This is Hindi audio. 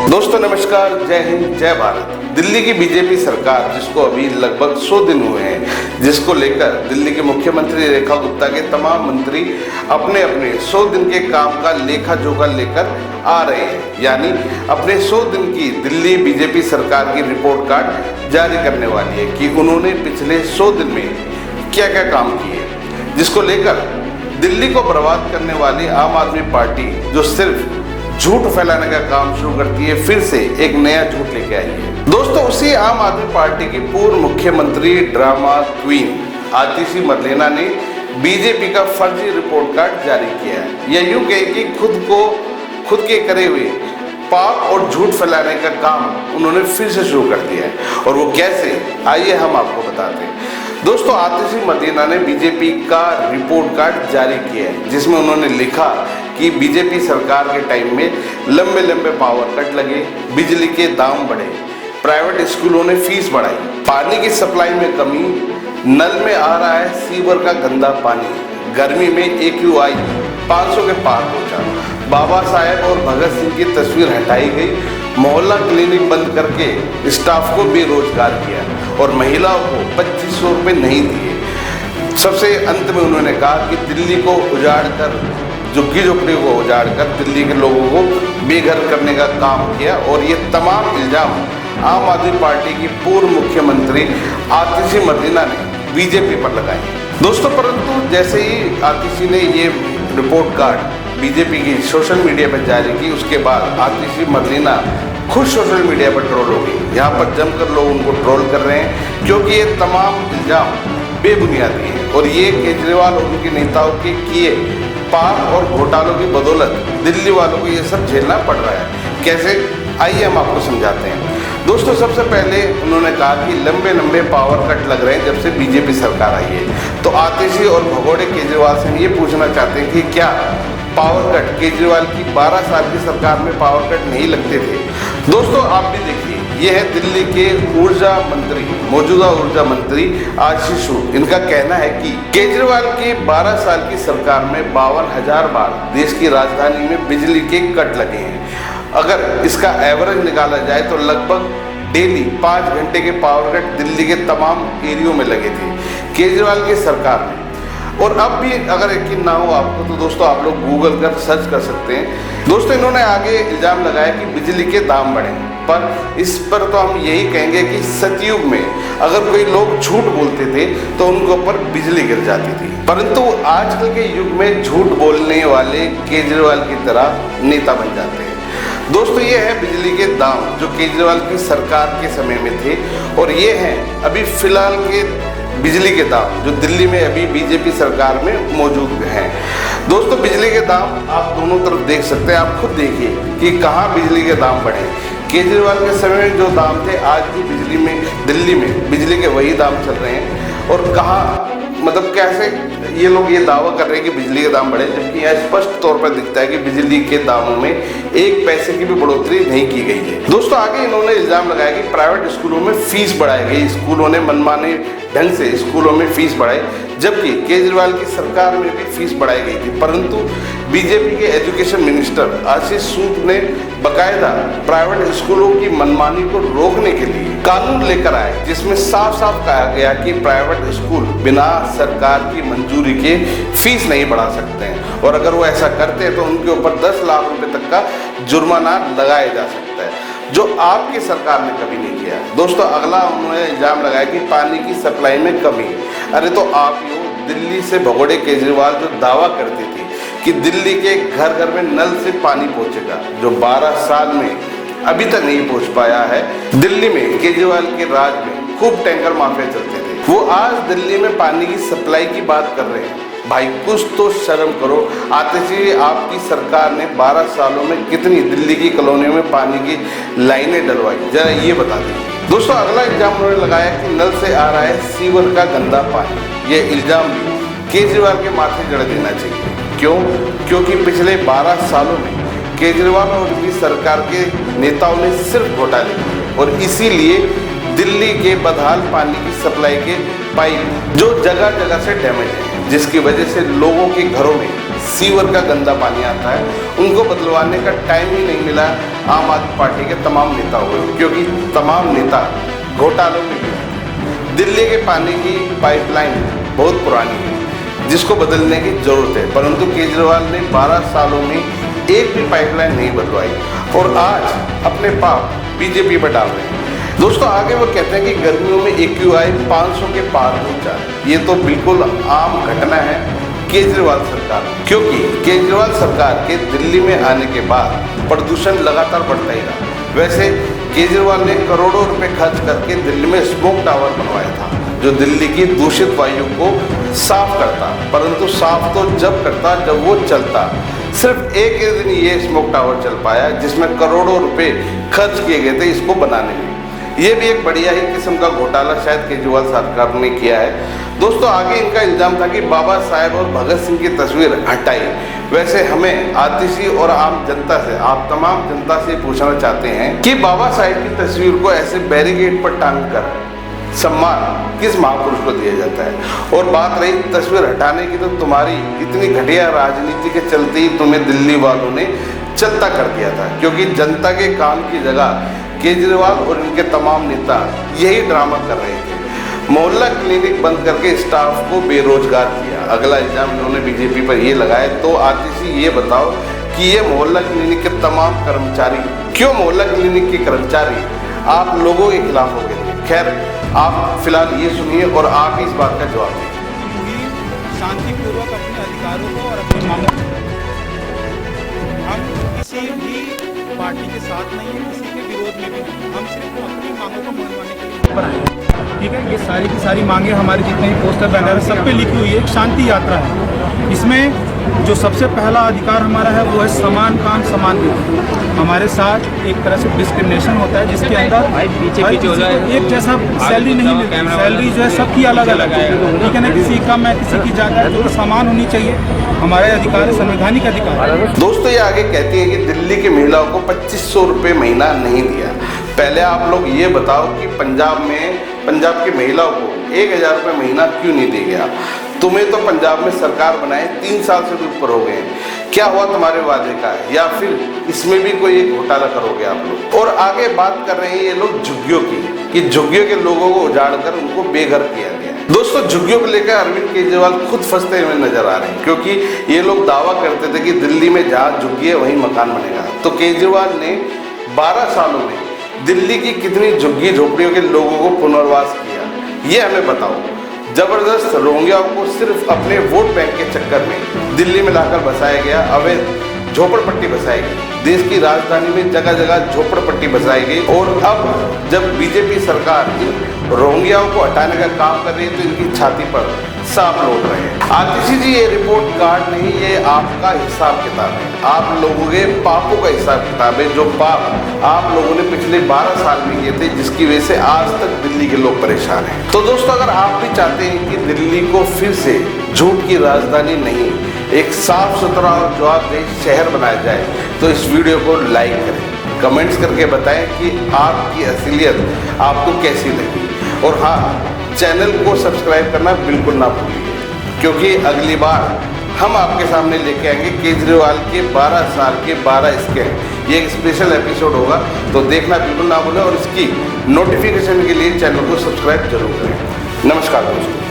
दोस्तों नमस्कार, जय हिंद, जय भारत। दिल्ली की बीजेपी सरकार, जिसको अभी लगभग 100 दिन हुए हैं, जिसको लेकर दिल्ली के मुख्यमंत्री रेखा गुप्ता के तमाम मंत्री अपने अपने 100 दिन के काम का लेखा जोखा लेकर आ रहे हैं। यानी अपने 100 दिन की दिल्ली बीजेपी सरकार की रिपोर्ट कार्ड जारी करने वाली है कि उन्होंने पिछले 100 दिन में क्या क्या काम किए, जिसको लेकर दिल्ली को बर्बाद करने वाली आम आदमी पार्टी, जो सिर्फ झूठ फैलाने का काम शुरू करती है, फिर से एक नया झूठ लेके आई है। दोस्तों, उसी आम आदमी पार्टी की पूर्व मुख्यमंत्री ड्रामा क्वीन आतिशी मरलेना ने बीजेपी का फर्जी रिपोर्ट कार्ड जारी किया है। यह यूं कहे कि खुद के करे हुए पाप और झूठ फैलाने का काम उन्होंने फिर से शुरू कर दिया है। और वो कैसे, आइए हम आपको बताते हैं। दोस्तों, आतिशी मरलेना ने बीजेपी का रिपोर्ट कार्ड जारी किया है, जिसमें उन्होंने लिखा कि बीजेपी सरकार के टाइम में लंबे लंबे पावर कट लगे, बिजली के दाम बढ़े, प्राइवेट स्कूलों ने फीस बढ़ाई, पानी की सप्लाई में कमी, नल में आ रहा है सीवर का गंदा पानी, गर्मी में AQI 500 के पार पहुंचा, बाबा साहेब और भगत सिंह की तस्वीर हटाई गई, मोहल्ला क्लिनिक बंद करके स्टाफ को बेरोजगार किया और महिलाओं को 2500 रुपये नहीं दिए। सबसे अंत में उन्होंने कहा कि दिल्ली को उजाड़ कर, झुग्गी झोपड़ी को उजाड़ कर दिल्ली के लोगों को बेघर करने का काम किया। और ये तमाम इल्जाम आम आदमी पार्टी की पूर्व मुख्यमंत्री आतिशी मरलेना ने बीजेपी पर लगाए। दोस्तों, परंतु जैसे ही आतिशी ने ये रिपोर्ट कार्ड बीजेपी की सोशल मीडिया पर जारी की, उसके बाद आतिशी मरलेना खुद सोशल मीडिया पर ट्रोल हो गई। यहाँ पर जमकर लोग उनको ट्रोल कर रहे हैं, क्योंकि ये तमाम इल्जाम बेबुनियादी हैं और ये केजरीवाल और उनके नेताओं के किए पाप और घोटालों की बदौलत दिल्ली वालों को ये सब झेलना पड़ रहा है। कैसे, आइए हम आपको समझाते हैं। दोस्तों, सबसे पहले उन्होंने कहा कि लंबे लंबे पावर कट लग रहे हैं जब से बीजेपी सरकार आई है। तो आतिशी और भगोड़े केजरीवाल से ये पूछना चाहते हैं कि क्या पावर कट केजरीवाल की 12 साल की सरकार में पावर कट नहीं लगते थे? दोस्तों, आप भी देखिए, ये है दिल्ली के ऊर्जा मंत्री, मौजूदा ऊर्जा मंत्री आशीष, इनका कहना है कि केजरीवाल की 12 साल की सरकार में 52,000 बार देश की राजधानी में बिजली के कट लगे हैं। अगर इसका एवरेज निकाला जाए तो लगभग डेली 5 घंटे के पावर कट दिल्ली के तमाम एरियो में लगे थे केजरीवाल की सरकार में। और अब भी अगर यकीन ना हो आपको, तो दोस्तों आप लोग गूगल कर सर्च कर सकते हैं। दोस्तों, इन्होंने आगे इल्जाम लगाया कि बिजली के दाम बढ़े, पर इस पर तो हम यही कहेंगे कि सतयुग में अगर कोई लोग झूठ बोलते थे तो उनके ऊपर बिजली गिर जाती थी, परंतु आजकल के युग में झूठ बोलने वाले केजरीवाल की तरह नेता बन जाते हैं। दोस्तों, ये है बिजली के दाम जो केजरीवाल की सरकार के समय में थे, और ये हैं अभी फिलहाल के बिजली के दाम जो दिल्ली में अभी बीजेपी सरकार में मौजूद हैं। दोस्तों, बिजली के दाम आप दोनों तरफ देख सकते हैं। आप खुद देखिए कि कहाँ बिजली के दाम बढ़े। केजरीवाल के समय में जो दाम थे, आज भी दिल्ली में बिजली के वही दाम चल रहे हैं। और कहाँ, मतलब कैसे ये लोग ये दावा कर रहे हैं कि बिजली के दाम बढ़े, जबकि यहाँ स्पष्ट तौर पर दिखता है कि बिजली के दामों में 1 पैसे की भी बढ़ोतरी नहीं की गई है। दोस्तों, आगे इन्होंने इल्जाम लगाया कि प्राइवेट स्कूलों में फीस बढ़ाई गई, स्कूलों ने मनमाने ढंग से स्कूलों में फीस बढ़ाई, जबकि केजरीवाल की सरकार में भी फीस बढ़ाई गई थी। परंतु बीजेपी के एजुकेशन मिनिस्टर आशीष सूद ने बाकायदा प्राइवेट स्कूलों की मनमानी को रोकने के लिए कानून लेकर आए, जिसमें साफ साफ कहा गया कि प्राइवेट स्कूल बिना सरकार की मंजूरी के फीस नहीं बढ़ा सकते हैं, और अगर वो ऐसा करते हैं तो उनके ऊपर 10 लाख रुपए तक का जुर्माना लगाया जा सकता है, जो आपकी सरकार ने कभी नहीं किया। दोस्तों, अगला उन्होंने इल्जाम लगाया कि पानी की सप्लाई में कमी। अरे तो आप दिल्ली से भगोड़े केजरीवाल जो दावा करते थे कि दिल्ली के घर घर में नल से पानी पहुंचेगा, जो 12 साल में अभी तक नहीं पहुंच पाया है। दिल्ली में केजरीवाल के राज में खूब टैंकर माफिया चलते थे, वो आज दिल्ली में पानी की सप्लाई की बात कर रहे हैं। भाई, कुछ तो शर्म करो। आतिशी, आपकी सरकार ने 12 सालों में कितनी दिल्ली की कॉलोनियों में पानी की लाइनें डलवाई, जरा ये बता दीजिए। दोस्तों, अगला इल्जाम उन्होंने लगाया कि नल से आ रहा है सीवर का गंदा पानी। ये इल्जाम भी केजरीवाल के माथे जड़ देना चाहिए। क्यों? क्योंकि पिछले 12 सालों में केजरीवाल और उनकी सरकार के नेताओं ने सिर्फ घोटाले किए, और इसीलिए दिल्ली के बदहाल पानी की सप्लाई के पाइप जो जगह जगह से डैमेज है, जिसकी वजह से लोगों के घरों में सीवर का गंदा पानी आता है, उनको बदलवाने का टाइम ही नहीं मिला आम आदमी पार्टी के तमाम नेता हुए, क्योंकि तमाम नेता घोटालों में भी हैं। दिल्ली के पानी की पाइपलाइन बहुत पुरानी है जिसको बदलने की ज़रूरत है, परंतु केजरीवाल ने 12 सालों में एक भी पाइपलाइन नहीं बदलवाई और आज अपने पाप बीजेपी पर डाल रहे हैं। दोस्तों आगे वो कहते हैं कि गर्मियों में AQI 500 के पार पहुंचा। ये तो बिल्कुल आम घटना है केजरीवाल सरकार, क्योंकि केजरीवाल सरकार के दिल्ली में आने के बाद प्रदूषण लगातार बढ़ता ही रहा। वैसे केजरीवाल ने करोड़ों रुपए खर्च करके दिल्ली में स्मोक टावर बनवाया था जो दिल्ली की दूषित वायु को साफ करता, परंतु साफ तो जब करता जब वो चलता। सिर्फ एक ही दिन ये स्मोक टावर चल पाया जिसमें करोड़ों रुपए खर्च किए गए थे इसको बनाने में। ये भी एक बढ़िया ही किस्म का घोटाला शायद केजरीवाल सरकार ने किया है। दोस्तों आगे इनका इल्जाम था कि बाबा साहेब और भगत सिंह की तस्वीर हटाई। वैसे हमें आतिशी और आम जनता से, आप तमाम जनता से पूछना चाहते हैं कि बाबा साहेब की तस्वीर को ऐसे बैरिकेड पर टांग कर सम्मान किस महापुरुष को दिया जाता है। और बात रही तस्वीर हटाने की, तो तुम्हारी इतनी घटिया राजनीति के चलते ही तुम्हें दिल्ली वालों ने चलता कर दिया था, क्योंकि जनता के काम की जगह केजरीवाल और इनके तमाम नेता यही ड्रामा कर रहे थे। मोहल्ला क्लिनिक बंद करके स्टाफ को बेरोजगार किया। अगला इल्जाम इन्होंने बीजेपी पर ये लगाया। तो आतिशी ये बताओ कि ये मोहल्ला क्लिनिक के तमाम कर्मचारी, क्यों मोहल्ला क्लिनिक के कर्मचारी आप लोगों के खिलाफ हो गए थे? खैर आप फिलहाल ये सुनिए और आप इस बात का जवाब दें। शांतिपूर्वक अपने अधिकारों को और अपनी मांगों, हम किसी भी पार्टी के साथ नहीं है, किसी के विरोध में भी नहीं। हम सिर्फ अपनी मांगों को मनवाने के लिए बनाए हैं, ठीक है। ये सारी की सारी मांगे हमारे जितने भी पोस्टर बैनर है सब पे लिखी हुई है। एक शांति यात्रा है। इसमें जो सबसे पहला अधिकार हमारा है वो है समान काम समान वेतन। हमारे साथ एक तरह से डिस्क्रिमिनेशन होता है जिसके अंदर एक जैसा सैलरी नहीं मिलती। सैलरी जो है सबकी अलग अलग है, ठीक है ना। किसी कम है किसी की ज़्यादा है, तो समान होनी चाहिए। हमारे अधिकार संवैधानिक अधिकार है। दोस्तों ये आगे कहती है कि दिल्ली की महिलाओं को 2500 रुपये महीना नहीं दिया। पहले आप लोग ये बताओ कि पंजाब की महिलाओं को 1000 रुपये महीना क्यों नहीं दिया गया? तुम्हें तो पंजाब में सरकार बनाए 3 साल से भी ऊपर हो गए हैं। क्या हुआ तुम्हारे वादे का? या फिर इसमें भी कोई एक घोटाला करोगे आप लोग? और आगे बात कर रहे हैं ये लोग झुग्गियों की, कि झुग्गियों के लोगों को उजाड़कर उनको बेघर किया गया। दोस्तों झुग्गियों को लेकर अरविंद केजरीवाल खुद फंसते हुए नजर आ रहे हैं, क्योंकि ये लोग दावा करते थे कि दिल्ली में जहाँ झुग्गी है वहीं मकान बनेगा। तो केजरीवाल ने 12 सालों में दिल्ली की कितनी झुग्गी झोपड़ियों के लोगों को पुनर्वास किया, ये हमें बताओ। जबरदस्त रोहिंग्याओं को सिर्फ अपने वोट बैंक के चक्कर में दिल्ली में लाकर बसाया गया। अवैध झोपड़पट्टी बसाई गई। देश की राजधानी में जगह जगह झोपड़पट्टी बसाई गई। और अब जब बीजेपी सरकार इन रोहिंग्याओं को हटाने का काम कर रही है तो इनकी छाती पर सांप लौट रहे हैं। आतिशी जी ये रिपोर्ट कार्ड नहीं, ये आपका हिसाब किताब है। आप लोगों के पापों का हिसाब किताब है, जो पाप आप लोगों ने पिछले 12 साल में किए थे, जिसकी वजह से आज तक दिल्ली के लोग परेशान हैं। तो दोस्तों अगर आप भी चाहते हैं कि दिल्ली को फिर से झूठ की राजधानी नहीं, एक साफ सुथरा और जवाबदेह शहर बनाया जाए, तो इस वीडियो को लाइक करें, कमेंट्स करके बताएं कि आपकी असलियत आपको कैसी लगी। और हाँ, चैनल को सब्सक्राइब करना बिल्कुल ना भूलिए, क्योंकि अगली बार हम आपके सामने लेके आएंगे केजरीवाल के 12 साल के 12 स्कैम। ये एक स्पेशल एपिसोड होगा, तो देखना बिल्कुल ना भूलें और इसकी नोटिफिकेशन के लिए चैनल को सब्सक्राइब जरूर करें। नमस्कार दोस्तों।